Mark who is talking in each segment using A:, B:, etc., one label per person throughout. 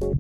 A: Well,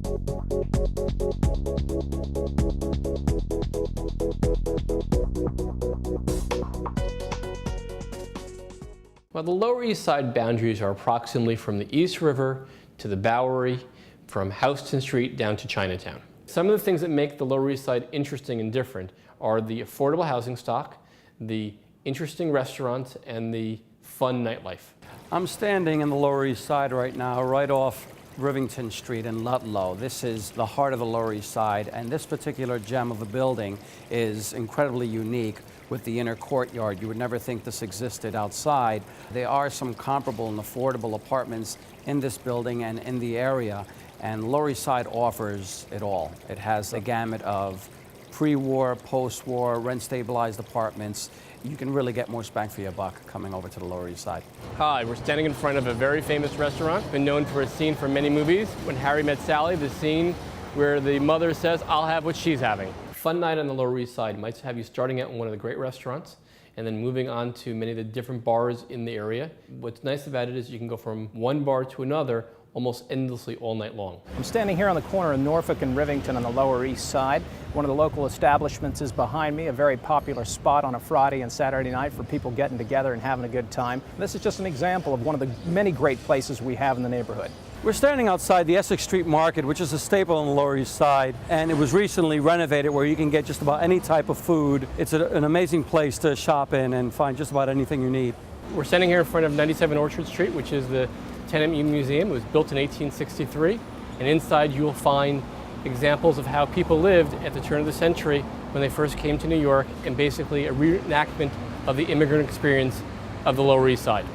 A: the Lower East Side boundaries are approximately from the East River to the Bowery, from Halstead Street down to Chinatown. Some of the things that make the Lower East Side interesting and different are the affordable housing stock, the interesting restaurants, and the fun nightlife.
B: I'm standing in the Lower East Side right now, right off Rivington Street in Ludlow. This is the heart of the Lower East Side, and this particular gem of a building is incredibly unique with the inner courtyard. You would never think this existed outside. There are some comparable and affordable apartments in this building and in the area, and Lower East Side offers it all. It has a gamut of pre-war, post-war, rent-stabilized apartments. You can really get more bang for your buck coming over to the Lower East Side.
A: Hi, we're standing in front of a very famous restaurant, been known for a scene from many movies. When Harry Met Sally, the scene where the mother says, "I'll have what she's having." Fun night on the Lower East Side might have you starting out in one of the great restaurants and then moving on to many of the different bars in the area. What's nice about it is you can go from one bar to another almost endlessly all night long.
C: I'm standing here on the corner of Norfolk and Rivington on the Lower East Side. One of the local establishments is behind me, a very popular spot on a Friday and Saturday night for people getting together and having a good time. This is just an example of one of the many great places we have in the neighborhood.
B: We're standing outside the Essex Street Market, which is a staple on the Lower East Side, and it was recently renovated where you can get just about any type of food. It's an amazing place to shop in and find just about anything you need.
A: We're standing here in front of 97 Orchard Street, which is the Tenement Museum. It was built in 1863, and inside you will find examples of how people lived at the turn of the century when they first came to New York, and basically a reenactment of the immigrant experience of the Lower East Side.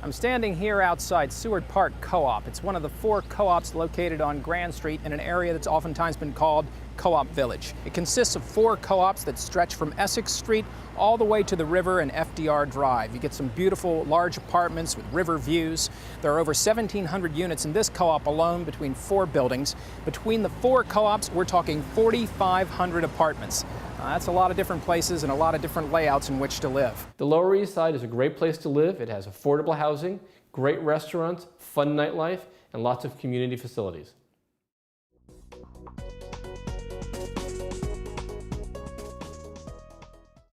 C: I'm standing here outside Seward Park Co-op. It's one of the 4 co-ops located on Grand Street in an area that's oftentimes been called Co-op Village. It consists of 4 co-ops that stretch from Essex Street all the way to the river and FDR Drive. You get some beautiful large apartments with river views. There are over 1,700 units in this co-op alone between 4 buildings. Between the 4 co-ops, we're talking 4,500 apartments. That's a lot of different places and a lot of different layouts in which to live.
A: The Lower East Side is a great place to live. It has affordable housing, great restaurants, fun nightlife, and lots of community facilities.